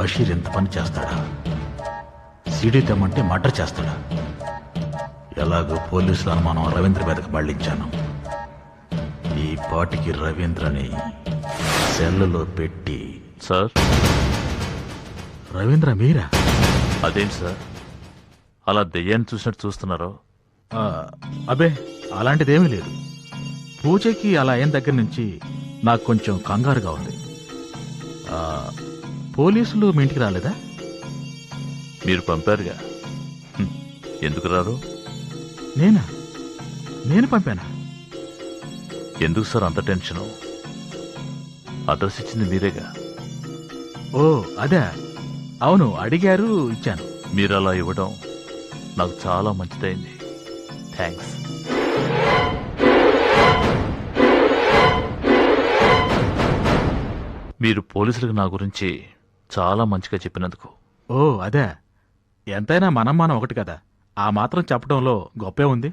బషీర్ ఎంత పని చేస్తాడా? సీడీ తెమ్మంటే మర్డర్ చేస్తాడా? ఎలాగో పోలీసుల అనుమానం రవీంద్ర మీదకి మళ్లించాను. ఈ పాటికి రవీంద్రని సెల్లులో పెట్టి. సార్, రవీంద్ర మీరా? అదేంటి సార్ అలా దెయ్యాన్ని చూసినట్టు చూస్తున్నారు? అబే, అలాంటిదేమీ లేదు. పూజకి అలా అయిన దగ్గర నుంచి నాకు కొంచెం కంగారుగా ఉంది. పోలీసులు మీ ఇంటికి రాలేదా? మీరు పంపారుగా, ఎందుకు రారు? నేను పంపానా? ఎందుకు సార్ అంత టెన్షను? అడ్రస్ ఇచ్చింది మీరేగా. ఓ అదే, అవును, అడిగారు, ఇచ్చాను. మీరు అలా ఇవ్వడం నాకు చాలా మంచిదైంది. థ్యాంక్స్. మీరు పోలీసులకు నా గురించి చాలా మంచిగా చెప్పినందుకు. ఓ అదే, ఎంతైనా మనం ఒకటి కదా, ఆ మాత్రం చెప్పడంలో గొప్పే ఉంది.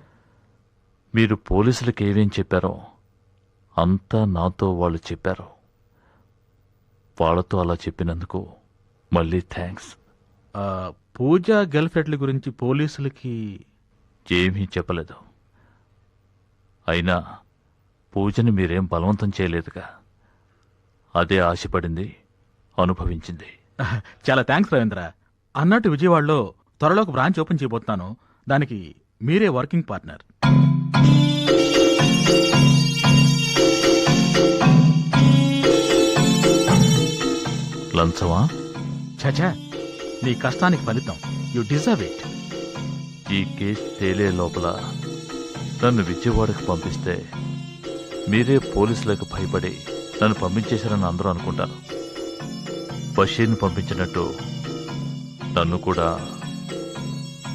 మీరు పోలీసులకు ఏమేం చెప్పారో అంతా నాతో వాళ్ళు చెప్పారు. వాళ్ళతో అలా చెప్పినందుకు మళ్ళీ థ్యాంక్స్. పూజ గర్ల్ ఫ్రెండ్ల గురించి పోలీసులకి ఏమీ చెప్పలేదు. అయినా పూజని మీరేం బలవంతం చేయలేదుగా. అదే ఆశపడింది, అనుభవించింది. చాలా థ్యాంక్స్ రవీంద్ర. అన్నట్టు విజయవాడలో త్వరలో ఒక బ్రాంచ్ ఓపెన్ చేయబోతున్నాను. దానికి మీరే వర్కింగ్ పార్ట్నర్. లంచమా? చచా, నీ కష్టానికి ఫలితం. You deserve it. ఈ కేసు తేలే లోపల నన్ను విజయవాడకు పంపిస్తే మీరే పోలీసులకు భయపడి నన్ను పంపించేశారని అందరూ అనుకుంటారు. బషీర్ని పంపించినట్టు నన్ను కూడా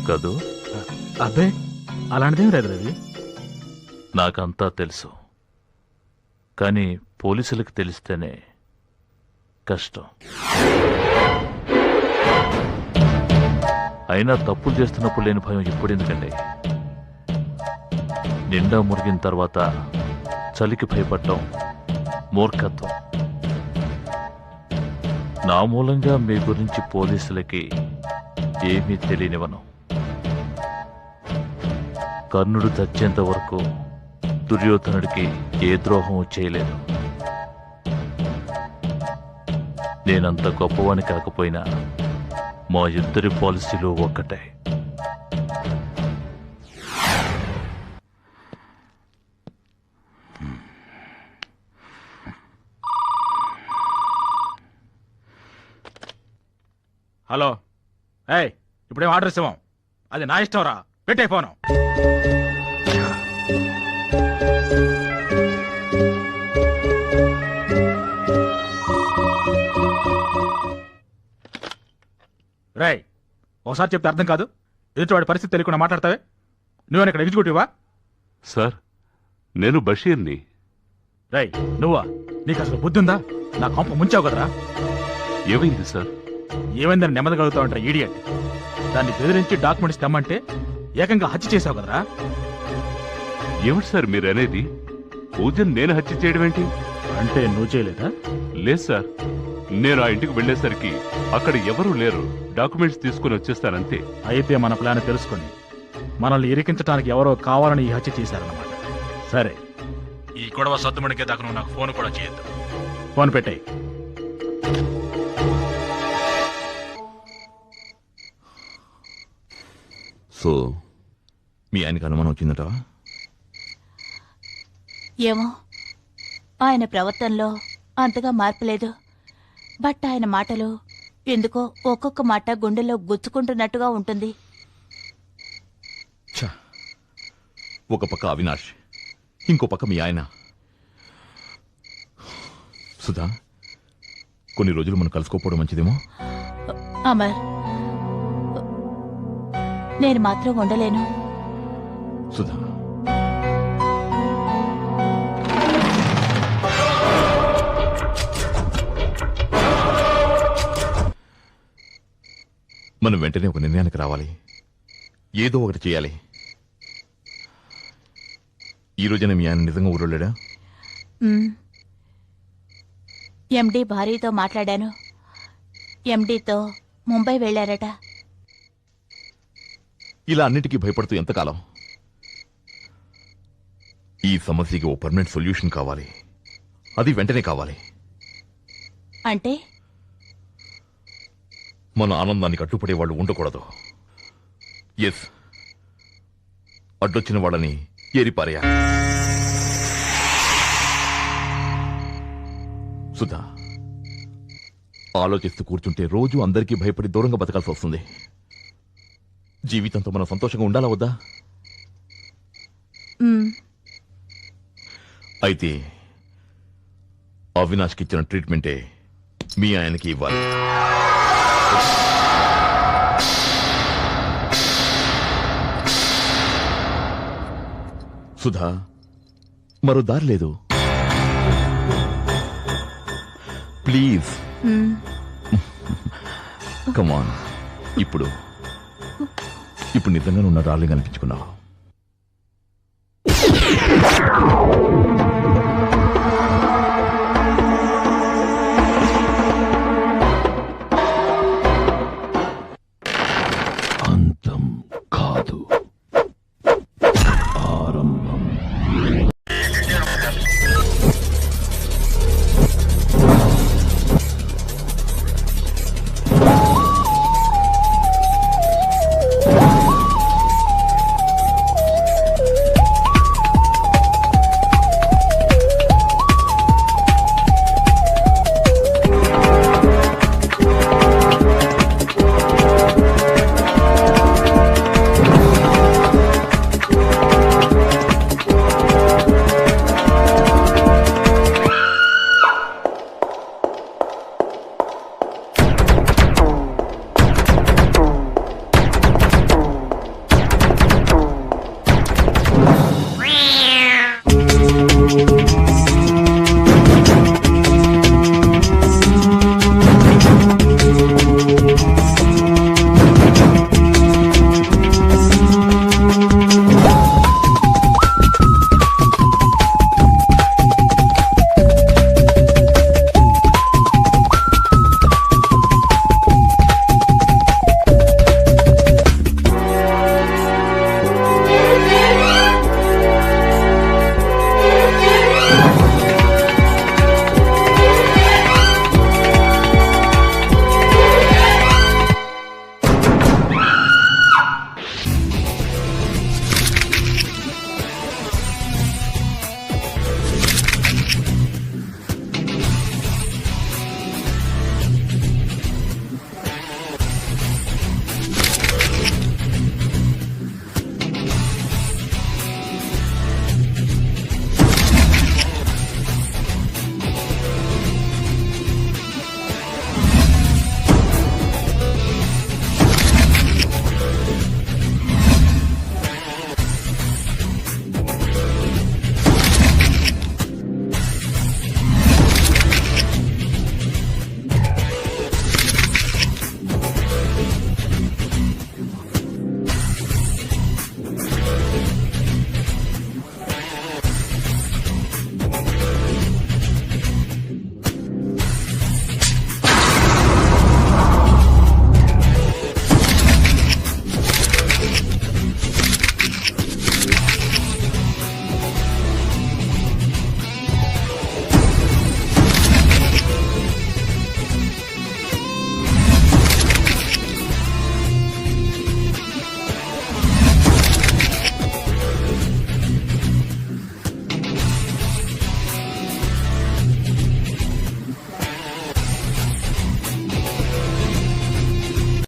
కదూ? అబ్బే, అలాంటిదేం లేదు రవి. నాకంతా తెలుసు, కానీ పోలీసులకు తెలిస్తేనే కష్టం. అయినా తప్పులు చేస్తున్నప్పుడు లేని భయం ఇప్పుడు ఎందుకండి? నిండా మురిగిన తర్వాత చలికి భయపడటం మూర్ఖత్వం. నా మూలంగా మీ గురించి పోలీసులకి ఏమీ తెలియనివ్వను. కర్ణుడు చచ్చేంత వరకు దుర్యోధనుడికి ఏ ద్రోహం చేయలేదు. నేనంత గొప్పవాని కాకపోయినా మా ఇద్దరి పాలసీలు ఒక్కటే. హలో, ఏయ్, ఇప్పుడేం ఆర్డర్ ఇస్తాం? అది నా ఇష్టం రా, పెట్టే ఫోను. రేయ్, ఒకసారి చెప్తే అర్థం కాదు. ఎదుటివాడి పరిస్థితి తెలియకుండా మాట్లాడతావే. నువ్వేనా ఇక్కడ ఎగ్జిక్యూటివా? సార్, నేను బషీర్ని. రేయ్, నువ్వా? నీకు అసలు బుద్ధి ఉందా? నా కొంప ముంచావు కదరా. ఏమైంది సార్? ఏమైందని నెమ్మదగలుగుతావంటారా ఈడియట్? దాన్ని బెదిరించి డాక్యుమెంట్స్ తెమ్మంటే ఏకంగా హత్య చేసావు కదరా. ఏమిటి సార్ మీరు అనేది? పూజను నేను హత్య చేయడం ఏంటి? అంటే నువ్వు చేయలేదా? లేదు సార్, నేను ఆ ఇంటికి వెళ్లేసరికి అక్కడ ఎవరూ లేరు. డాక్యుమెంట్స్ తీసుకుని వచ్చేస్తానంతే. అయితే మన ప్లాన్ తెలుసుకొని మనల్ని ఇరికించడానికి ఎవరో కావాలని ఈ హత్య చేశారన్నమాట. సరే, ఈ గొడవ సద్దుమణికే దాకా నువ్వు నాకు ఫోన్ కూడా చేయొద్దు. ఫోన్ పెట్టాయి. సో మీ ఆయనకి అనుమానం వచ్చిందట? ఏమో, ఆయన ప్రవర్తనలో అంతగా మార్పు లేదు. బట్ ఆయన మాటలు ఎందుకో ఒక్కొక్క మాట గుండెల్లో గుచ్చుకుంటున్నట్టుగా ఉంటుంది. ఒక పక్క అవినాష్, ఇంకో పక్క మీ ఆయన. సుధా, కొన్ని రోజులు మనం కలుసుకోపోవడం మంచిదేమో. అమర్, నేను మాత్రం ఉండలేను. సుధా, మనం వెంటనే ఒక నిర్ణయానికి రావాలి. ఏదో ఒకటి చేయాలి. ఈ రోజున మీ ఆయన నిజంగా ఊరు వెళ్ళాడా? ఎండి భార్యతో మాట్లాడాను. ఎండీతో ముంబై వెళ్లారట. ఇలా అన్నిటికీ భయపడుతూ ఎంతకాలం? ఈ సమస్యకి ఓ పర్మనెంట్ సొల్యూషన్ కావాలి. అది వెంటనే కావాలి. అంటే మన ఆనందానికి అడ్డుపడే వాళ్ళు ఉండకూడదు. ఎస్, అడ్డొచ్చిన వాళ్ళని ఏరిపారేయాలి. సుధా, ఆలోచిస్తూ కూర్చుంటే రోజు అందరికీ భయపడి దూరంగా బతకాల్సి వస్తుంది. జీవితంతో మనం సంతోషంగా ఉండాలా వద్దా? అయితే అవినాష్కి ఇచ్చిన ట్రీట్మెంటే మీ ఆయనకి ఇవ్వాలి. సుధా, మరో దారి లేదు. Please come on. ఇప్పుడు నిజంగా నువ్వు నా డార్లింగ్ అనిపించుకున్నావు. అంతం కాదు, ఆరంభం.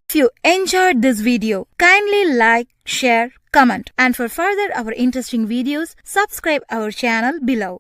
If you enjoyed this video, kindly like, share, comment, and for further our interesting videos, subscribe our channel below.